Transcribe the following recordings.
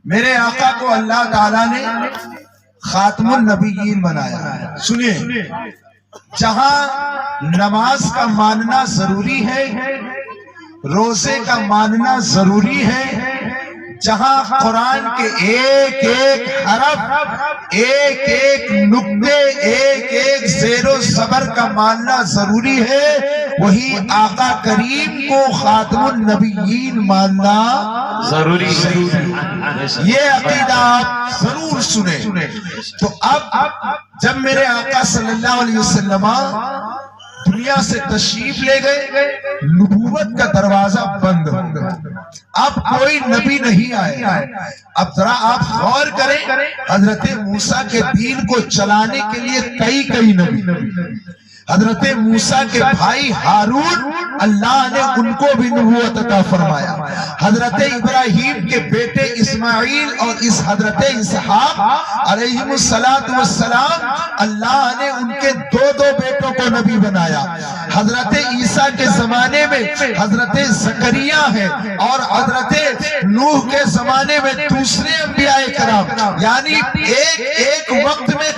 میرے آقا کو اللہ تعالیٰ نے خاتم النبیین بنایا. سنیے، جہاں نماز کا ماننا ضروری ہے، روزے کا ماننا ضروری ہے، جہاں قرآن کے ایک ایک حرف، ایک ایک نقطے، ایک ایک زیر و زبر کا ماننا ضروری ہے، وہی آقا کریم کو خاتم النبیین ماننا ضروری ہے. یہ عقیدہ آپ ضرور سنیں. تو اب جب میرے آقا صلی اللہ علیہ وسلم دنیا سے تشریف لے گئے، نبوت کا دروازہ بند ہو گیا. اب کوئی نبی نہیں آئے. اب ذرا آپ غور کریں، حضرت موسیٰ کے دین کو چلانے کے لیے کئی نبی، حضرت موسیٰ کے بھائی ہارون، اللہ نے ان کو بھی نبوت عطا فرمایا. حضرت ابراہیم کے بیٹے اسماعیل اور اس حضرت اسحاق علیہم السلام، اللہ نے ان کے دو بیٹوں کو نبی بنایا. حضرت عیسیٰ کے زمانے میں حضرت زکریا ہے، اور حضرت نوح کے زمانے میں دوسرے انبیاء کرام، یعنی ایک وقت میں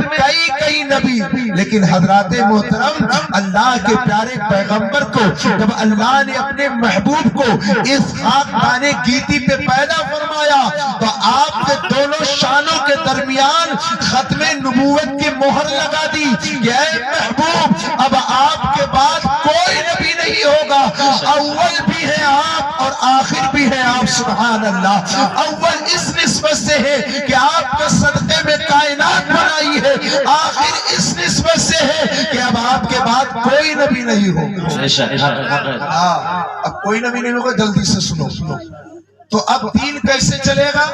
کئی نبی. لیکن حضرات محترم، اللہ کے پیارے پیغمبر کو جب اللہ نے اپنے محبوب کو اس خاکدان گیتی پہ پیدا فرمایا، تو آپ کے دونوں شانوں کے درمیان ختم نبوت کی مہر لگا دی کہ اے محبوب، اب آپ کے بعد کوئی نبی نہیں ہوگا. اول بھی ہے آپ اور آخر بھی ہے آپ. سبحان اللہ. اول اس نسبت سے ہے کہ آپ کے صدقے میں کائنات بنائی ہے، آخر اس نسبت سے ہے کہ اب آپ کے بعد کوئی نبی نہیں ہوگا. اب کوئی نبی نہیں ہوگا. جلدی سے سنو. تو اب دین کیسے چلے گا؟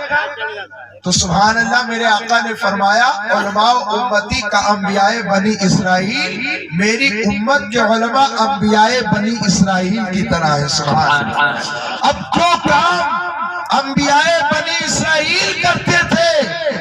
تو سبحان اللہ، میرے آقا نے فرمایا، علماء امتی کا انبیاء بنی اسرائیل، میری امت کے علماء انبیاء بنی اسرائیل کی طرح ہے. سبحان اللہ. اب جو کام انبیاء بنی اسرائیل کرتے تھے،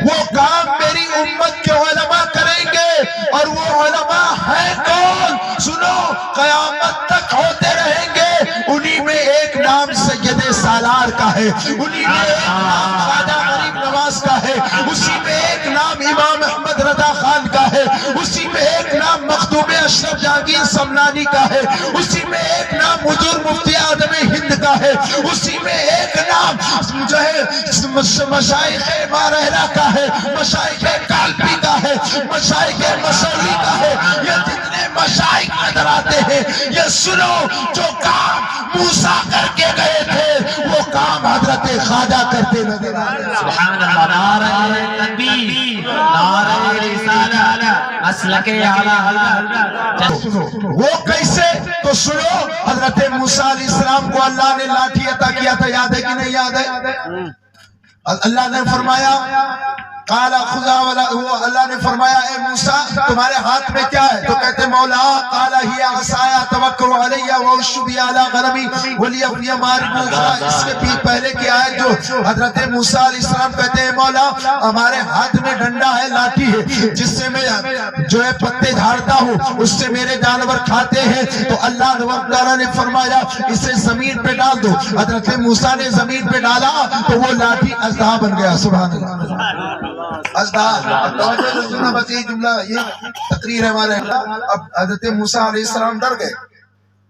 وہ کام میری امت کے علماء کریں گے. اور وہ علماء ہیں کون؟ سنو، قیامت تک ہوتے رہیں گے. انہی میں ایک نام سید سالار کا ہے، انہی میں ایک نام خواجہ غریب نواز کا ہے، اسی میں ایک نام امام احمد رضا خان کا ہے، اسی میں ایک نام مخدوم اشرف جہانگیر سمنانی کا ہے، اسی میں ایک نام حضور مفتی اعظم ہند کا ہے، اسی میں ایک نام جو ہے مشائخ مارہرہ کا ہے، مشائخ کالپی کا ہے، مشائخ مسوری کا ہے. یہ جتنے مشائخ نظر آتے ہیں، یہ سنو، جو کام موسیٰ کر کے گئے تھے، وہ کام حضرت خواجہ کرتے نظر آتے ہیں. سبحان اللہ. نعرہ تکبیر، نعرہ رسالہ، مسلک اعلیٰ حضرت. وہ کیسے؟ تو سنو، حضرت موسیٰ علیہ السلام کو اللہ نے لاٹھی عطا کیا تھا، یاد ہے کہ نہیں یاد ہے؟ اللہ نے فرمایا، قال خذا ولا، اللہ نے فرمایا اے موسیٰ تمہارے ہاتھ میں کیا ہے؟ تو کہتے مولا، قال ہی عصایا توکل علی واعش بی علی غنمی ولی فی مارب. اس کے بھی پہلے کی آیت جو حضرت موسیٰ علیہ السلام کہتے ہیں مولا ہمارے ہاتھ میں ڈنڈا ہے، لاٹھی ہے، جس سے میں جو ہے پتے جھاڑتا ہوں، اس سے میرے جانور کھاتے ہیں. تو اللہ تعالیٰ نے فرمایا اسے زمین پہ ڈال دو. حضرت موسیٰ نے زمین پہ ڈالا تو وہ لاٹھی اژدہا بن گیا. سبحان اللہ. بس یہ جملہ، یہ تقریر ہے ہمارے. اب حضرت موسیٰ علیہ السلام ڈر گئے،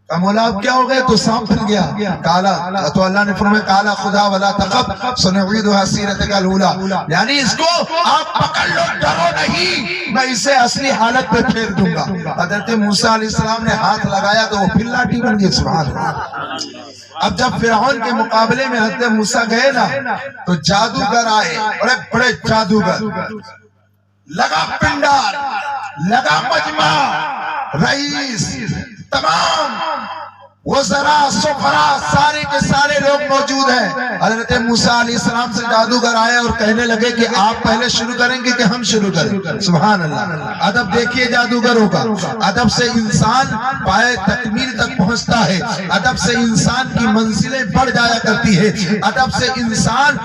کہا مولا اب کیا ہو گئے؟ تو سانپ بن گیا. کالا، تو اللہ نے فرمایا کالا خدا ولا تخف سنعیدها سیرتک الاولی، یعنی اس کو آپ پکڑ لو، ڈرو نہیں، میں اسے اصلی حالت پہ پھیر دوں گا. حضرت موسیٰ علیہ السلام نے ہاتھ لگایا تو وہ پھر لاٹھی بن گئی. سبحان اللہ. اب جب فرعون کے مقابلے میں حضرت موسیٰ گئے نا، تو جادوگر آئے، بڑے جادوگر، لگا پنڈار، لگا مجمع، رئیس، تمام وزراء، سفراء، سارے کے سارے لوگ موجود ہیں. حضرت موسیٰ علیہ السلام سے جادوگر آئے اور کہنے لگے کہ آپ پہلے شروع کریں گے کہ ہم شروع کریں؟ سبحان اللہ. ادب دیکھیے جادوگروں کا. ادب سے انسان پائے تکمیل تک پہنچتا ہے، ادب سے انسان کی منزلیں بڑھ جایا کرتی ہے، ادب سے انسان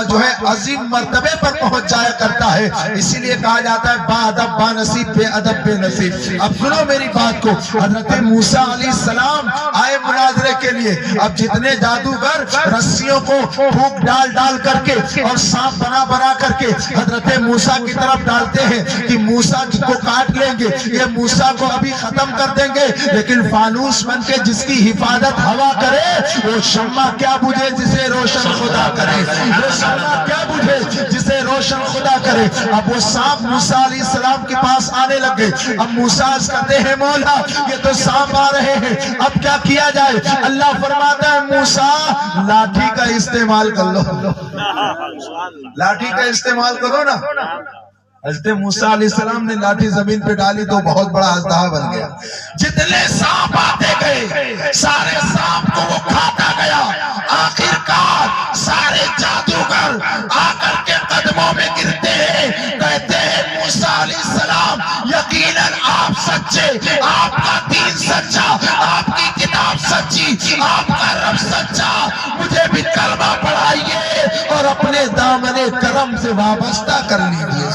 جو ہے عظیم مرتبے پر پہنچ جایا کرتا ہے. اسی لیے کہا جاتا ہے با ادب با نصیب، بے ادب بے نصیب. اب سنو میری بات کو. حضرت موسیٰ علیہ السلام آئے مناظرے کے لیے. اب جتنے جادوگر رسیوں کو پھونک ڈال ڈال کر کے اور سانپ بنا بنا کر کے حضرت موسیٰ کی طرف ڈالتے ہیں کہ موسیٰ کو کاٹ لیں گے, یہ موسیٰ کو ابھی ختم کر دیں گے, لیکن فانوس بن کے جس کی حفاظت ہوا کرے وہ شمع کیا بجھے جسے روشن خدا کرے, وہ شمع کیا بجھے جسے روشن خدا کرے. اب وہ سانپ موسیٰ علیہ السلام کے پاس آنے لگے. اب موسیٰ کہتے ہیں مولا یہ تو سانپ آ رہے ہیں, اب کیا کیا جائے؟ اللہ فرماتا ہے موسیٰ لاٹھی کا استعمال کر لو, لاٹھی کا استعمال کرو نا. حضرت موسیٰ علیہ السلام نے لاٹھی زمین پہ ڈالی تو بہت بڑا اژدہا بن گیا. جتنے سانپ آتے گئے سارے سانپ کو وہ کھاتا گیا. آخرکار سارے جادوگر آ کر کے قدموں میں گرتے ہیں, کہتے ہیں موسیٰ علیہ السلام یقیناً آپ سچے, آپ کا دین سچا, آپ کی کتاب سچی, آپ کا رب سچا, مجھے بھی کلمہ پڑھائیے اور اپنے دامن کرم سے وابستہ کر لیجیے.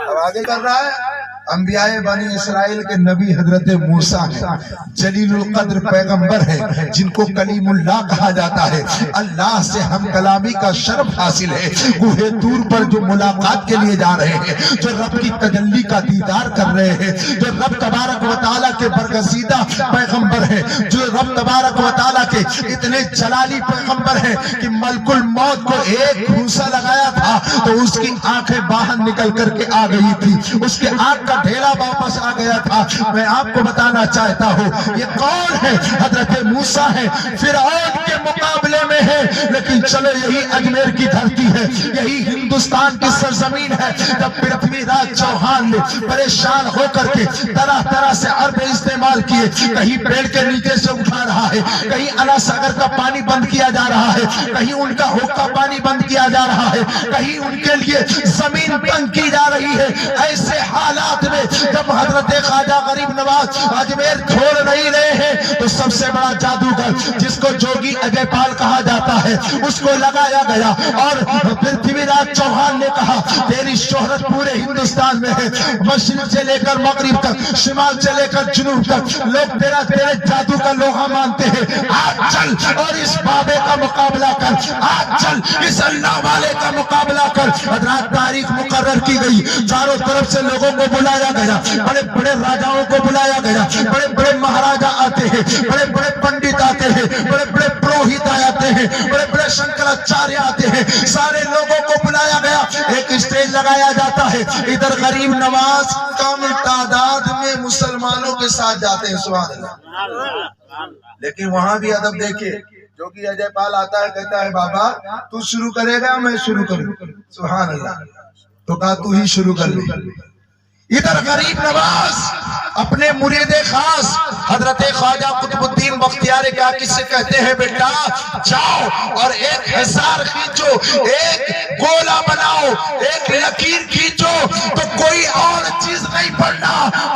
اب آگے کر رہا ہے انبیاء بنی اسرائیل کے نبی حضرت موسیٰ ہیں, جلیل القدر پیغمبر ہیں جن کو کلیم اللہ کہا جاتا ہے. اللہ سے ہم کلامی کا شرف حاصل ہے. کوہ طور پر جو ملاقات کے لیے جا رہے ہیں, جو رب کی تجلی کا دیدار کر رہے ہیں, جو رب تبارک و تعالیٰ کے برگزیدہ پیغمبر ہیں, جو رب تبارک و تعالیٰ کے اتنے جلالی پیغمبر ہیں کہ ملک الموت کو ایک گھوسا لگایا تھا تو اس کی آنکھیں باہر نکل کر کے آ گئی تھی, اس کے آنکھ کا ڈھیلا واپس آ گیا تھا. میں آپ کو بتانا چاہتا ہوں یہ کون ہے؟ حضرت موسیٰ ہے, فرعون کے مقابلے میں ہے, لیکن چلو یہی اجمیر کی دھرتی ہے, یہی ہندوستان کی سرزمین ہے. جب پرتھوی راج چوہان نے پریشان ہو کر کے طرح طرح سے عرب استعمال کیے, کہیں پیڑ کے نیچے سے اٹھا رہا ہے, کہیں انا ساگر کا پانی بند کیا جا رہا ہے, کہیں ان کا حقہ پانی بند کیا جا رہا ہے, کہیں ان کے لیے زمین تنگ کی جا رہی ہے. ایسے حالات میں جب حضرت خواجہ غریب نواز اجمیر چھوڑ نہیں رہے ہیں تو سب سے بڑا جادوگر جس کو جوگی اجے پال کہا جاتا ہے اس کو لگایا گیا, اور پرتھوی راج چوہان نے کہا تیری شہرت پورے ہندوستان میں ہے, مشرق سے لے کر مغرب تک, شمال سے لے کر جنوب تک لوگ تیرے جادو کا لوہا مانتے ہیں. آج چل اور اس بابے کا مقابلہ کر, آج چل اس اللہ والے کا مقابلہ کر. حضرات تاریخ مقرر کی گئی, چاروں طرف سے لوگوں کو بلایا گیا, بڑے بڑے راجاؤں کو بلایا گیا, بڑے بڑے مہاراجا آتے ہیں, بڑے بڑے پنڈت آتے ہیں, بڑے بڑے پروہت آتے ہیں, بڑے بڑے شنکراچاریہ آتے ہیں, سارے لوگوں کو بلایا گیا. ایک اسٹیج لگایا جاتا ہے, ادھر غریب نواز کم تعداد میں مسلمانوں کے ساتھ جاتے ہیں, سبحان اللہ. لیکن وہاں بھی ادب دیکھیے, جو کہ اجے پال آتا ہے کہتا ہے بابا تو شروع کرے گا میں شروع کروں, سبحان اللہ, تو کہا تو ہی شروع کر لے. ادھر غریب نواز اپنے مرید خاص حضرت خواجہ قطب الدین بختیار کاکی سے کہتے ہیں بیٹا جاؤ اور ایک حصار کھینچو, ایک گولا بناؤ, ایک لکیر کھینچو, تو کوئی اور چیز نہیں پڑھنا,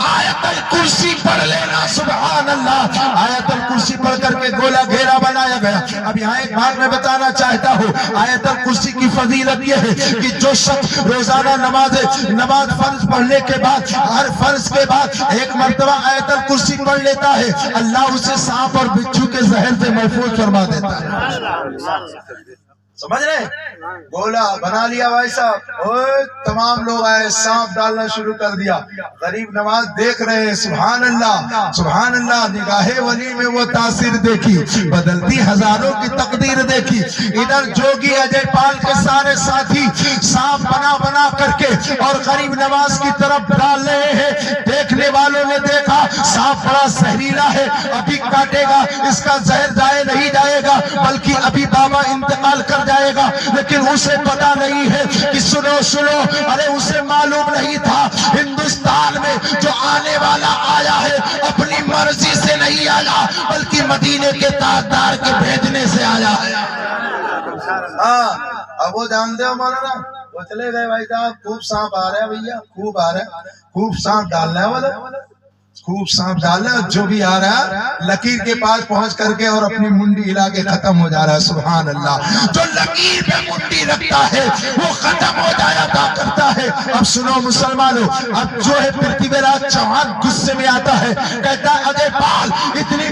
آیت الکرسی پڑھ لینا. سبحان اللہ, آیت الکرسی پڑھ کر کے گولا گھیرا بنایا گیا. اب یہاں ایک بات میں بتانا چاہتا ہوں, آیت الکرسی کی فضیلت یہ ہے کہ جو شخص روزانہ نماز فرض پڑھنے کے بعد, ہر فرض کے بعد ایک مرتبہ آیت الکرسی پڑھ لیتا ہے, اللہ اسے سانپ اور بچھو کے زہر سے محفوظ فرما دیتا ہے. سمجھ رہے ہیں؟ گولا بنا لیا بھائی صاحب, تمام لوگ آئے, سانپ ڈالنا شروع کر دیا. غریب نواز دیکھ رہے ہیں, سبحان اللہ سبحان اللہ, نگاہ ولی میں وہ تاثیر دیکھی, بدلتی ہزاروں کی تقدیر دیکھی. ادھر جوگی اجے پال کے سارے ساتھی سانپ بنا بنا کر کے اور غریب نواز کی طرف ڈال رہے ہیں. دیکھنے والوں نے دیکھا سانپ بڑا زہریلا ہے, ابھی کاٹے گا, اس کا زہر ضائع نہیں جائے گا بلکہ ابھی بابا انتقال کر جائے گا. لیکن اسے پتا نہیں ہے کہ سنو, ارے اسے معلوم نہیں تھا ہندوستان میں جو آنے والا آیا ہے اپنی مرضی سے نہیں آیا بلکہ مدینے کے تاجدار کے بھیجنے سے آیا ہے. ہاں اب وہ جانتے ہو مولانا, وہ چلے گئے بھائی صاحب, خوب سانپ آ رہا ہے بھیا, خوب آ رہا ہے, خوب سانپ ڈالنا ہے, بولے خوب سانپ ڈالنا, جو بھی آ رہا ہے لکیر کے پاس پہنچ کر کے اور اپنی منڈی ہلا کے ختم ہو جا رہا ہے. سبحان اللہ, جو لکیر پہ منڈی رکھتا ہے وہ ختم ہو جایا کرتا ہے. اب سنو مسلمانوں, اب جو ہے پرتھوی راج چوہان غصے میں آتا ہے, کہتا ہے اجے پال اتنی